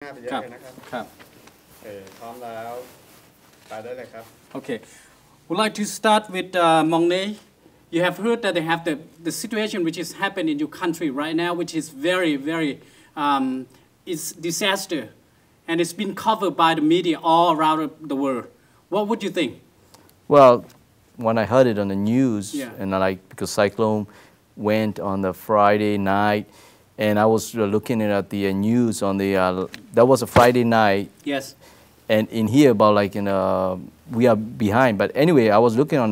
หน้าไปเยอะเลยนะครับครับพร้อมแล้วไปได้เลยครับ Okay, would like to start with Mongne. You have heard that they have the situation which is happening in your country right now, which is very it's disaster, and it's been covered by the media all around the world. What would you think? Well, when I heard it on the news, yeah. and because Cyclone went on the Friday night, and I was looking at the news on the that was a Friday night. Yes. And in here about we are behind, but anyway, I was looking on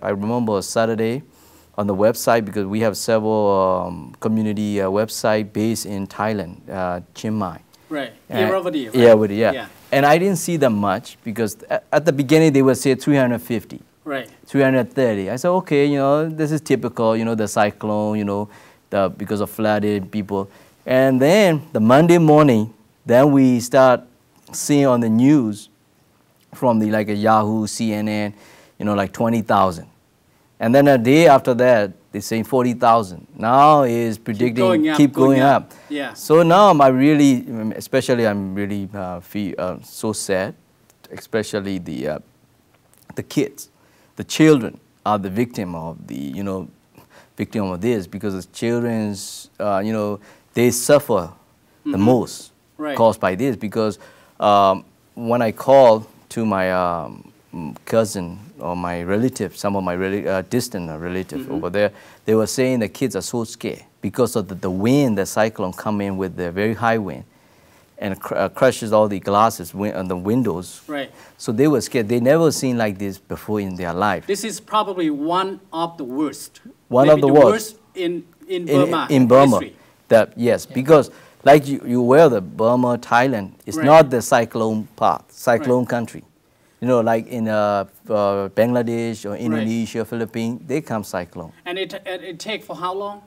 I remember Saturday on the website because we have several community website based in Thailand, Chiang Mai. Right. Irrawaddy, right? Yeah. And I didn't see them much because at the beginning they would say 350. Right. 330. I said, okay, this is typical, the cyclone, because of flooded people. And then the Monday morning, then we start seeing on the news from the a Yahoo, CNN, like 20,000. And then a day after that, they're saying 40,000. Now is predicting keep going up. Yeah. So now I'm really feel so sad, especially the kids, the children are the victim of victim of this because the children's they suffer the most caused by this because when I called to my cousin or my relative, some of my distant relatives over there, they were saying the kids are so scared because of the wind, the cyclone come in with the very high wind and crushes all the glasses on the windows. Right. So they were scared. They never seen like this before in their life. This is probably one of the worst. One Maybe of the worst in Burma. In Burma. History. Yes, because like you were the Burma, Thailand, it's not the cyclone part, cyclone country. Like in Bangladesh or Indonesia, Philippines, they come cyclone. And it take for how long?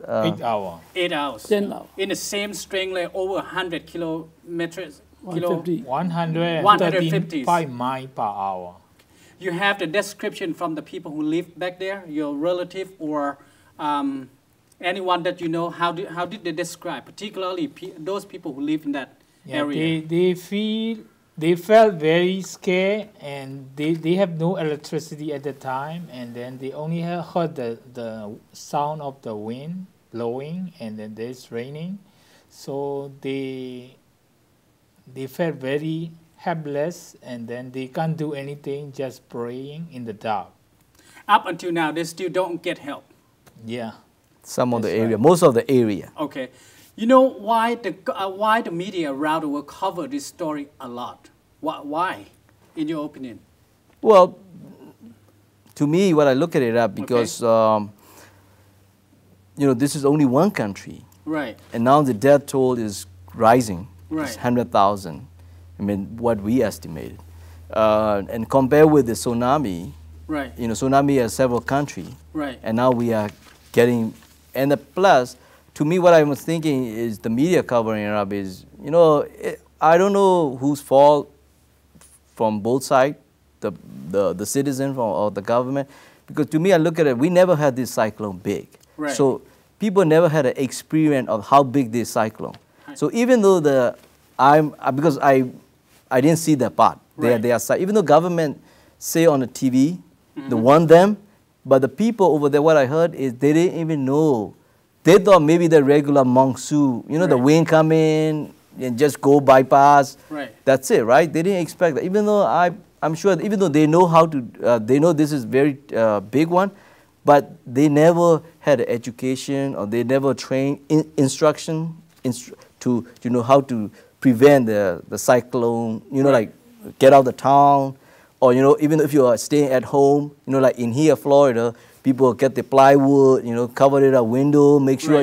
8 hours. 8 hours. 10 hours. In the same string like over 100 kilometers. 135 miles per hour. You have the description from the people who live back there, your relative or anyone that you know. How did they describe, particularly those people who live in that area? They felt very scared, and they have no electricity at the time, and then they only heard the sound of the wind blowing, and then it's raining, so they felt very helpless, and then they can't do anything, just praying in the dark. Up until now, they still don't get help. Yeah. Some of the area, most of the area. Okay. You know why the media around the world cover this story a lot? Why, in your opinion? Well, to me, what I look at it up because this is only one country, right? And now the death toll is rising. Right. It's 100,000. I mean, what we estimated, and compared with the tsunami, right? Tsunami has several countries, right? And now we are getting, and the plus. To me, what I was thinking is the media covering it up is, I don't know whose fault from both sides, the citizen or the government, because to me, I look at it, we never had this cyclone big. Right. So people never had an experience of how big this cyclone. So even though because I didn't see that part, they are, even though government say on the TV, they want them, but the people over there, what I heard is they didn't even know. They thought maybe the regular monsoon, the wind come in and just go bypass. Right. That's it, right? They didn't expect that. Even though I'm sure, even though they know how to, they know this is very big one, but they never had an education or they never trained instruction to know how to prevent the cyclone. Like get out of the town, or even if you are staying at home, like in here, Florida. People get the plywood, cover it up window, make sure,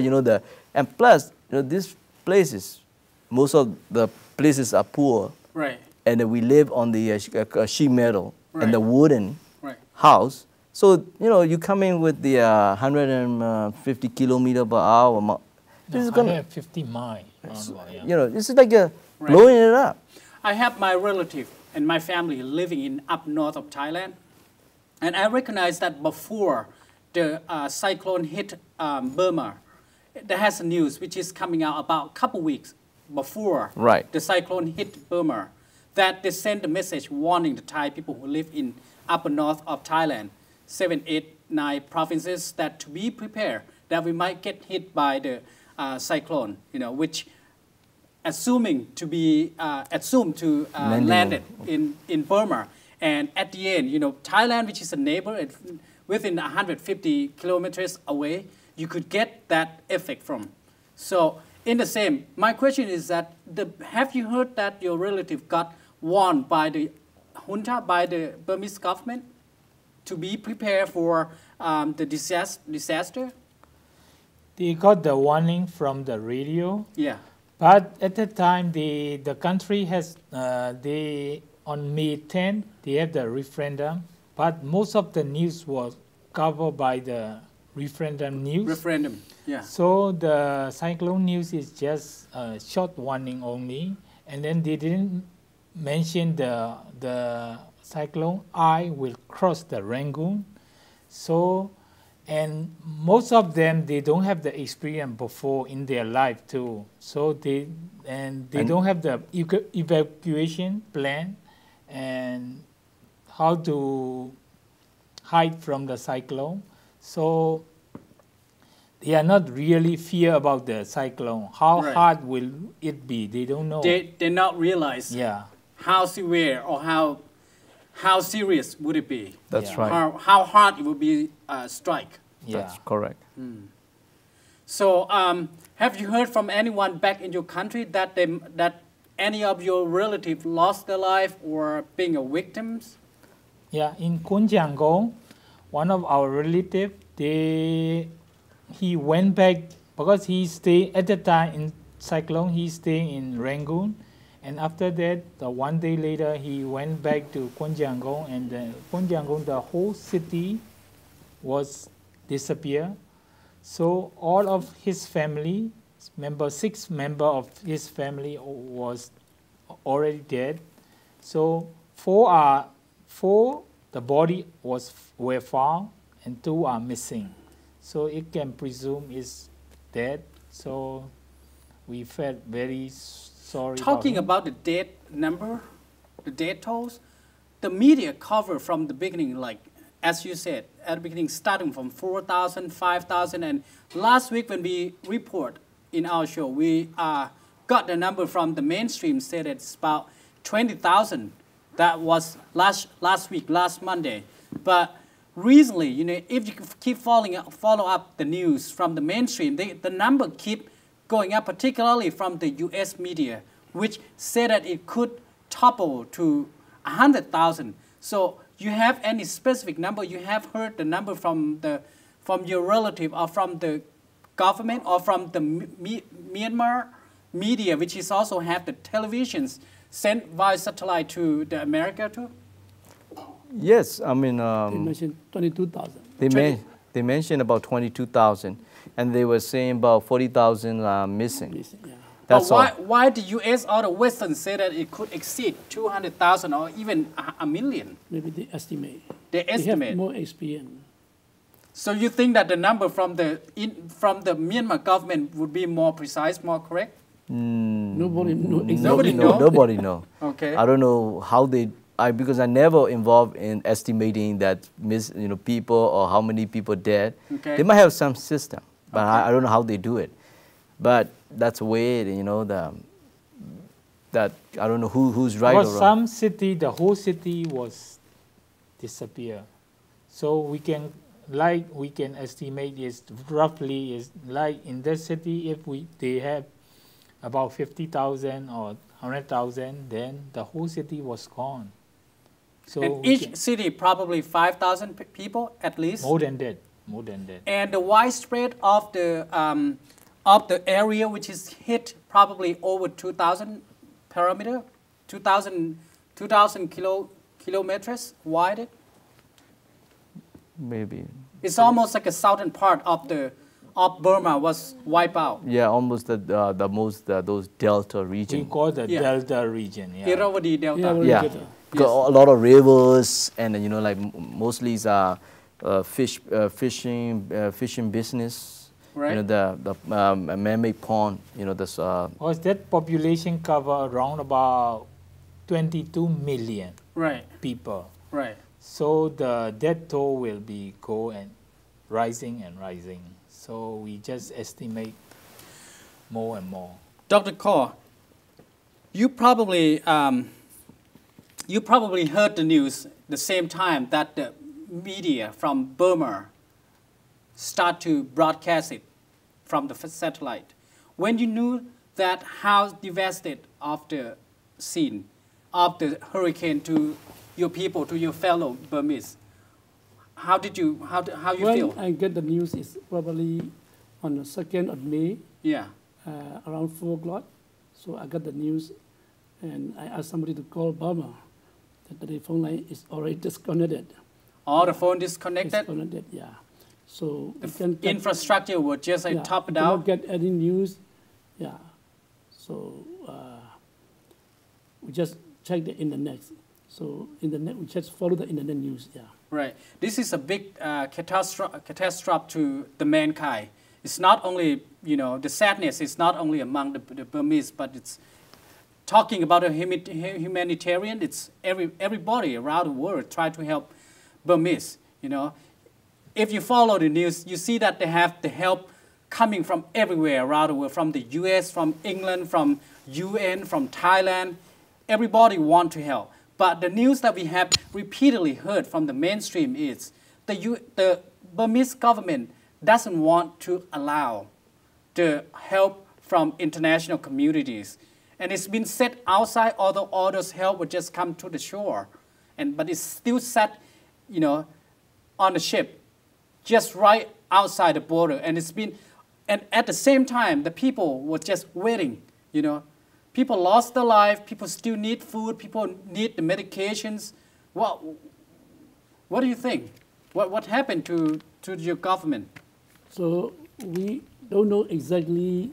and plus, these places, most of the places are poor. Right. And we live on the sheet metal and the wooden house. So, you come in with the 150 kilometer per hour. This is 150 miles. This is like blowing it up. I have my relative and my family living in up north of Thailand. And I recognize that before the cyclone hit Burma, there has a news which is coming out about a couple weeks before Right. the cyclone hit Burma, that they sent a message warning the Thai people who live in upper north of Thailand, 7, 8, 9 provinces, that to be prepared, that we might get hit by the cyclone, which assumed to landed in Burma. And at the end, Thailand, which is a neighbor, within 150 kilometers away, you could get that effect from. So in the same, my question is that, have you heard that your relative got warned by the junta, by the Burmese government, to be prepared for the disaster? They got the warning from the radio. Yeah. But at that time, the country has, on May 10th, they had the referendum. But most of the news was covered by the referendum news. Referendum, yeah. So the cyclone news is just a short warning only. And then they didn't mention the cyclone I will cross the Rangoon. So, and most of them, they don't have the experience before in their life too. So they don't have the evacuation plan and how to hide from the cyclone. So they are not really fear about the cyclone. How hard will it be? They don't know. They not realize how severe or how serious would it be? That's right. How hard it would be strike. That's correct. So have you heard from anyone back in your country that any of your relatives lost their life or being a victims? Yeah, in Kunjangong, one of our relatives, he went back because he stayed at the time in cyclone. He stayed in Rangoon, and after that, one day later, he went back to Kunjangong, and Kunjangong, the whole city was disappeared. So all of his family, 6 members of his family was already dead. So 4 the body were found and 2 are missing. So it can presume is dead. So we felt very sorry. Talking about the death number, the death tolls, the media cover from the beginning, like as you said, at the beginning, starting from 4,000, 5,000, and last week when we report in our show, we got the number from the mainstream, said it's about 20,000. That was last week, last Monday. But recently, if you keep follow up the news from the mainstream, the number keep going up, particularly from the U.S. media, which said that it could topple to 100,000. So you have any specific number? You have heard the number from your relative or from the government or from the Myanmar media, which is also have the televisions sent via satellite to the America too? Yes, I mean, They mentioned 22,000. They mentioned about 22,000, and they were saying about 40,000 missing. Yeah. That's but why the U.S. or the Western say that it could exceed 200,000 or even a million? Maybe they estimate. They estimate. They have more experience. So you think that the number from the Myanmar government would be more precise, more correct? Nobody knows exactly. Nobody know? Nobody know. Okay. I don't know how because I never involved in estimating that people or how many people dead. Okay. They might have some system, but I don't know how they do it. But that's the way that I don't know who's right or wrong. Some city, the whole city was disappear. So we can estimate is roughly is like in that city, if they have about 50,000 or 100,000, then the whole city was gone. So and each city probably 5,000 people at least. More than that. And the widespread of the area which is hit probably over 2,000 perimeter, 2,000 kilometers wide. Maybe. It's almost like a southern part of Burma was wiped out. Yeah, almost those delta region. We call the delta region. Yeah. Irrawaddy Delta. Yeah, because a lot of rivers and mostly fishing business. Right. You know, the man-made pond, you know, this, Because that population cover around about 22 million Right. people. Right. So the death toll will be go and rising and rising. So we just estimate more and more. Dr. Kaur, you probably heard the news the same time that the media from Burma start to broadcast it from the satellite. When you knew that how devastated of the scene of the hurricane to your people, to your fellow Burmese, how you When feel? I get the news is probably on the 2nd of May, Yeah. around 4 o'clock. So I got the news, and I asked somebody to call Burma. That the phone line is already disconnected. All the phone disconnected. Disconnected, yeah. So we can get, Infrastructure was just like yeah, topped we cannot out. get any news, yeah. So we just check the internet. So internet, we just follow the internet news, yeah. Right. This is a big catastrophe to the mankind. It's not only, you know, the sadness is not only among the Burmese, but it's talking about a humanitarian. It's everybody around the world try to help Burmese, you know. If you follow the news, you see that they have the help coming from everywhere around the world, from the US, from England, from UN, from Thailand. Everybody want to help. But the news that we have repeatedly heard from the mainstream is the Burmese government doesn't want to allow the help from international communities. And it's been set outside, although all those help would just come to the shore. But it's still set, you know, on the ship, just right outside the border. And at the same time, the people were just waiting, you know. People lost their life, people still need food, people need the medications. What do you think? What happened to your government? So we don't know exactly.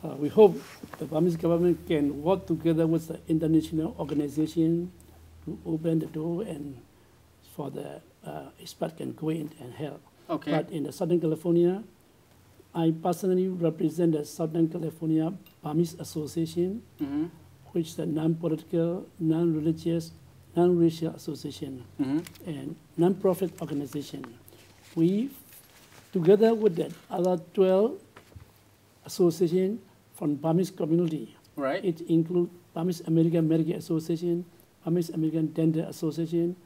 We hope the Burmese government can work together with the international organization to open the door and for the experts can go in and help. Okay. But in the Southern California, I personally represent the Southern California Burmese Association, which is a non-political, non-religious, non-racial association and non-profit organization. We, together with the other 12 associations from Burmese community, Right. it includes Burmese American Medical Association, Burmese American Dental Association,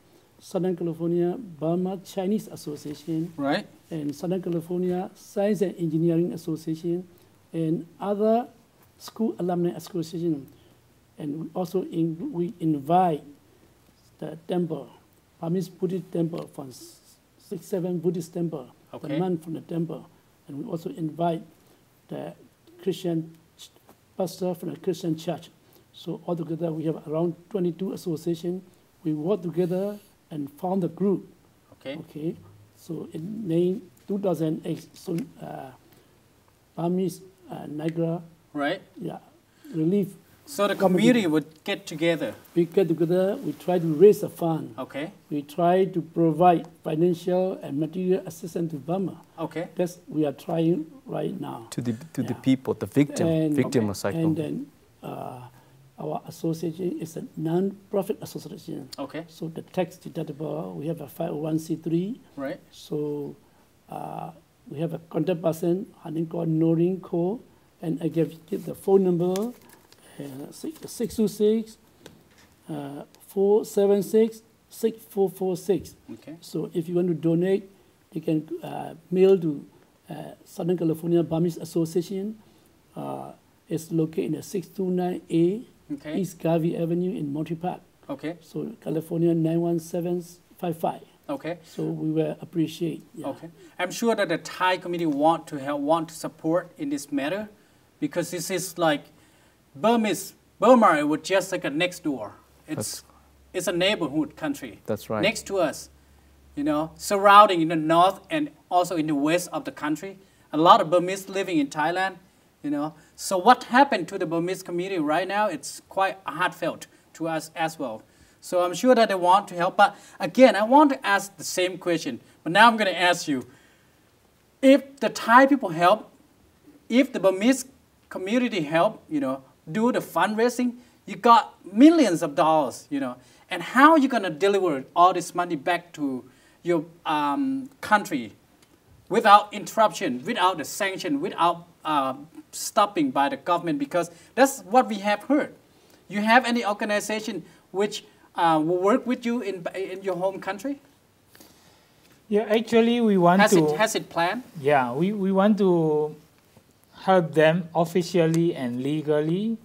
Southern California Burma Chinese Association, Right. and Southern California Science and Engineering Association, and other school alumni association. And we also we invite the temple, Burmese Buddhist temple from 6-7 Buddhist temple, Okay. the monk from the temple. And we also invite the Christian pastor from the Christian church. So altogether we have around 22 associations. We work together and found a group. Okay. Okay. So in May 2008, so Burmese Niagara, Right. yeah, relief. So the community would get together. We get together. We try to raise a fund. Okay. We try to provide financial and material assistance to Burma. Okay. That's we are trying right now. to the Yeah. people, the victim Okay. of Cyclone. And then our association is a non-profit association. Okay. So the tax deductible, we have a 501c3. Right. So we have a contact person, her name called Noreen Ko, and I give the phone number, 626 476 6446. Okay. So if you want to donate, you can mail to Southern California Burmese Association. It's located in the 629A Okay. East Garvey Avenue in Monty Park. Okay. So California 91755. Okay. So we will appreciate. Yeah. Okay. I'm sure that the Thai community want to help, want to support in this matter, because this is like Burma was just like a next door. It's a neighborhood country. That's right. Next to us, you know, surrounding in the north and also in the west of the country. A lot of Burmese living in Thailand, you know. So what happened to the Burmese community right now, it's quite heartfelt to us as well. So I'm sure that they want to help. But again, I want to ask the same question. But now I'm going to ask you, if the Thai people help, if the Burmese community help, do the fundraising, you got millions of dollars, and how are you going to deliver all this money back to your country without interruption, without the sanction, without stopping by the government? Because that's what we have heard. You have any organization which will work with you in your home country? Yeah, actually we want Has it planned? Yeah, we want to help them officially and legally.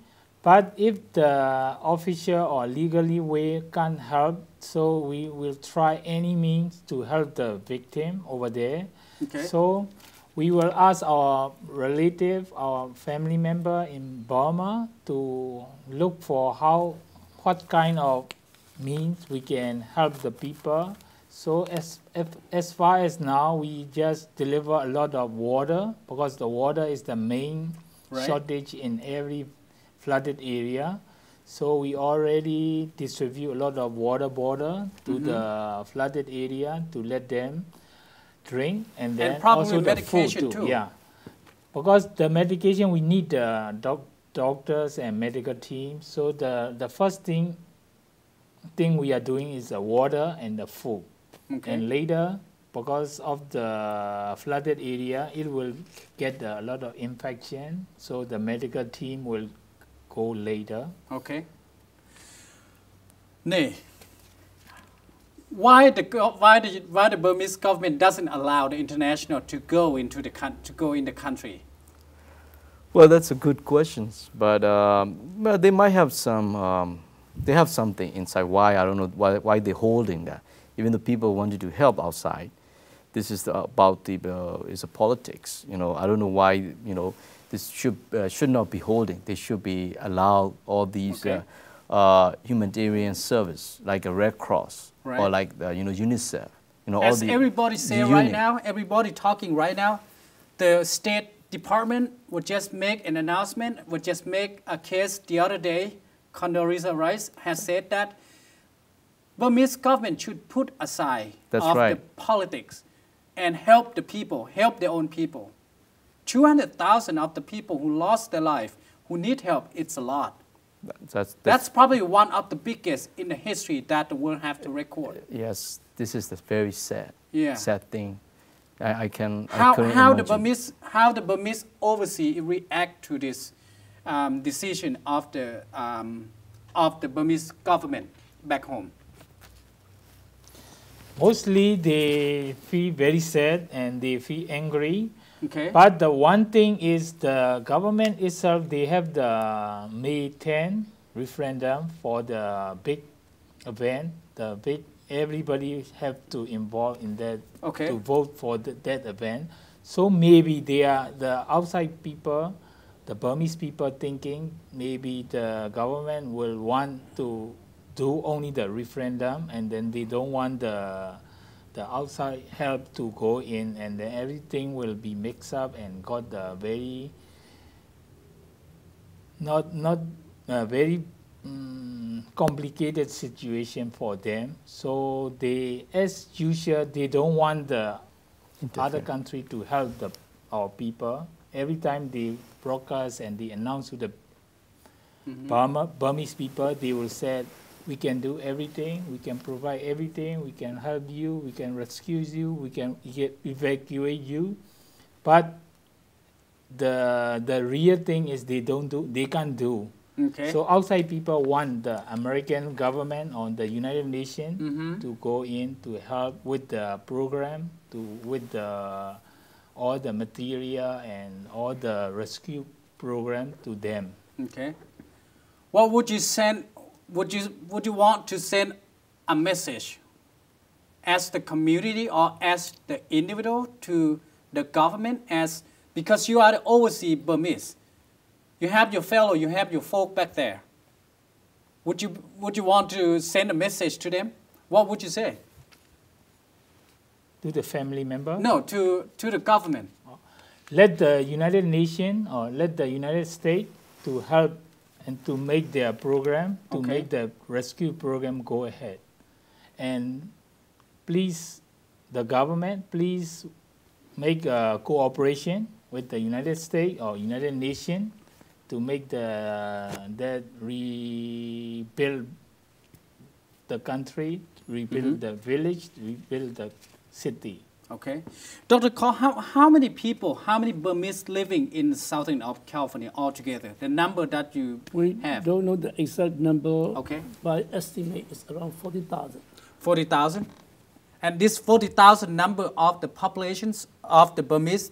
But if the official or legally way can't help, so we will try any means to help the victim over there. Okay. So we will ask our relative, our family member in Burma to look for what kind of means we can help the people. So as far as now, we just deliver a lot of water because the water is the main shortage in every flooded area. So we already distribute a lot of water bottle to the flooded area to let them drink, and then also the food too. Yeah, because the medication we need the doctors and medical team. So the first thing we are doing is the water and the food. Okay. And later, because of the flooded area, it will get a lot of infection. So the medical team will go later. Okay. Nay, why the Burmese government doesn't allow the international to go in the country? Well, that's a good question, but well, they might have some. They have something inside. Why I don't know why they're holding that. Even the people wanted to help outside. This is about is a politics. I don't know why. This should not be holding. They should be allowed all these humanitarian service like a Red Cross or like UNICEF. As everybody say right now, everybody talking right now, the State Department would just make an announcement, would just make a case the other day. Condoleezza Rice has said that Burmese government should put aside the politics and help the people, help their own people. 200,000 of the people who lost their life, who need help, it's a lot. That's probably one of the biggest in the history that the world have to record. Yes, this is the very sad thing. I couldn't how imagine. the Burmese overseas react to this decision of the Burmese government back home? Mostly they feel very sad and they feel angry. Okay. But the one thing is the government itself, they have the May 10 referendum for the big event. Everybody have to involve in that to vote for that event. So maybe they are the outside people, the Burmese people thinking maybe the government will want to do only the referendum, and then they don't want the outside help to go in, and then everything will be mixed up and got the very not very complicated situation for them. So they, as usual, they don't want the other country to help our people. Every time they broadcast and they announce to the Burmese people, they will say, we can do everything, we can provide everything, we can help you, we can rescue you, we can evacuate you. But the real thing is they can't do. Okay. So outside people want the American government or the United Nations to go in to help with the program, with all the material and all the rescue program to them. Okay. What would you send? Would you want to send a message as the community or as the individual to the government, because you are the overseas Burmese? You have your fellow, you have your folk back there. Would you want to send a message to them? What would you say? To the family member? No, to the government. Let the United Nations or let the United States to help and to make their program, to make the rescue program go ahead. And please, the government, please make a cooperation with the United States or United Nations to make that rebuild the country, rebuild the village, rebuild the city. Okay. Dr. Kaur, how many people, how many Burmese living in southern of California altogether? The number that you We have? don't know the exact number, Okay. but estimate it's around 40,000. 40,000? And this 40,000 number of the populations of the Burmese,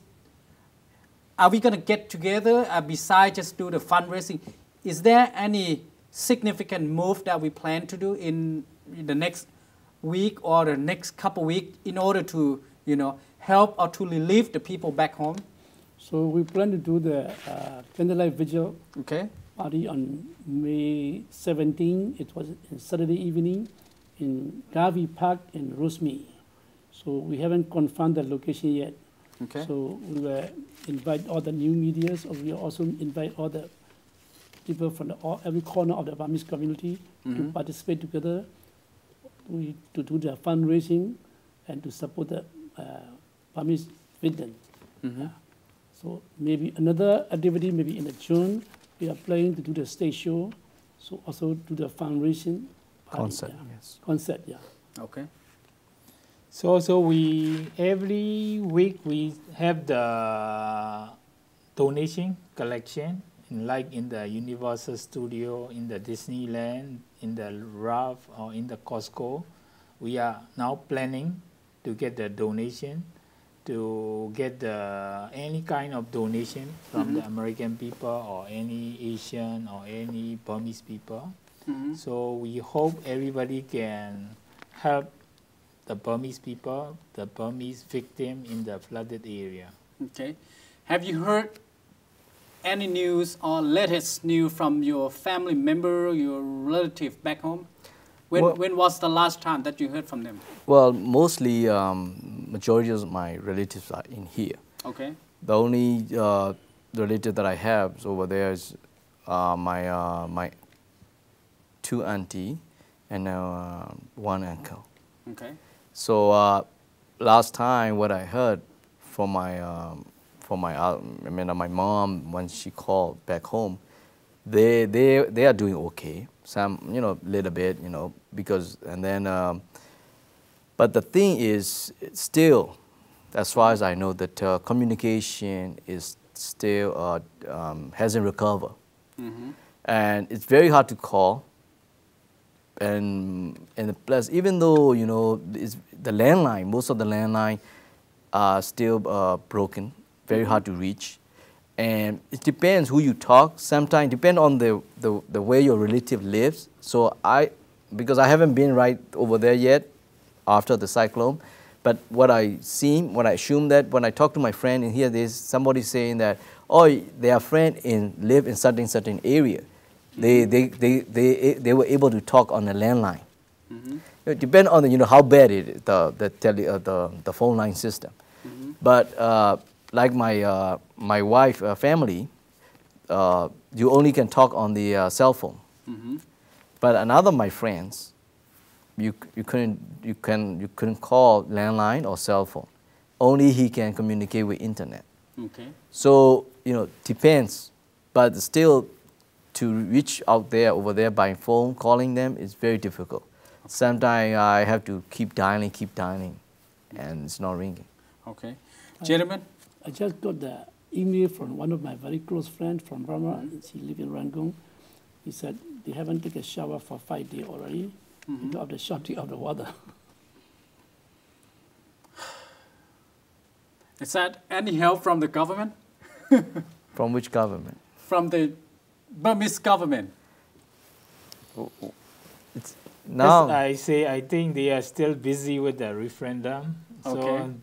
are we going to get together besides just do the fundraising? Is there any significant move that we plan to do in the next week or the next couple of weeks in order to, help or to relieve the people back home? So we plan to do the candlelight vigil Okay. party on May 17. It was on Saturday evening in Gavi Park in Rosmi. So we haven't confirmed the location yet. Okay. So we will invite all the new medias, or we also invite all the people from every corner of the Burmese community to participate together to do the fundraising and to support the Burmese victims. So maybe another activity, maybe in June, we are planning to do the stage show, so also do the fundraising party, Concert, yes. Concert, yeah. Okay. So we every week we have the donation collection, like in the Universal Studio, in the Disneyland, in the Ralph, or in the Costco. We are now planning to get the donation, to get any kind of donation from the American people or any Asian or any Burmese people. So we hope everybody can help the Burmese people, the Burmese victim in the flooded area. Okay. Have you heard any news or latest news from your family member, your relative back home? When was the last time that you heard from them? Well, mostly majority of my relatives are in here. Okay. The only relative that I have over there is my two auntie and one uncle. Okay. So last time what I heard from my my mom when she called back home, they are doing okay. Some little bit because and then but the thing is still, as far as I know, that communication is still hasn't recovered, and it's very hard to call. And plus, even though it's the landline, most of the landline are still broken, very hard to reach, and it depends who you talk. Sometimes depend on the way your relative lives. So because I haven't been right over there yet after the cyclone, but what I assume that when I talk to my friend in here, there's somebody saying that their friend live in certain area. They were able to talk on the landline. It depends on how bad it is, the phone line system. But like my wife family, you only can talk on the cell phone. But another my friends, you couldn't call landline or cell phone. Only he can communicate with internet. Okay. So depends, but still, to reach out there over there by phone, calling them is very difficult. Sometimes I have to keep dialing, and it's not ringing. Okay. Gentlemen? I just got the email from one of my very close friends from Burma. She lives in Rangoon. He said they haven't taken a shower for 5 days already because of the shortage of the water. Is that any help from the government? From which government? From the Burmese government. Now, As I think they are still busy with the referendum. Okay. So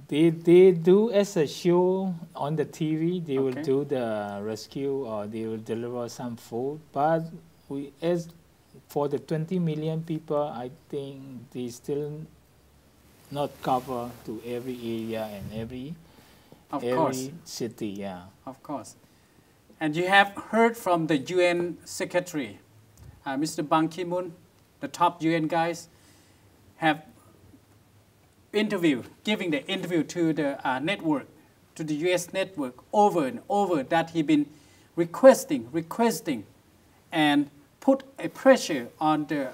they do as a show on the TV. They will Okay. do the rescue or they will deliver some food. But as for the 20 million people, I think they still not cover to every area and every city. Yeah. Of course. And you have heard from the UN Secretary, Mr. Ban Ki-moon, the top UN guys, have interview, giving the interview to the network, to the U.S. network over and over that he been requesting, and put a pressure on the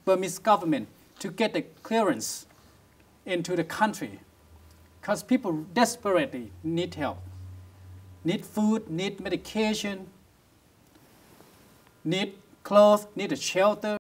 Burmese government to get the clearance into the country, because people desperately need help, need food, need medication, need clothes, need a shelter,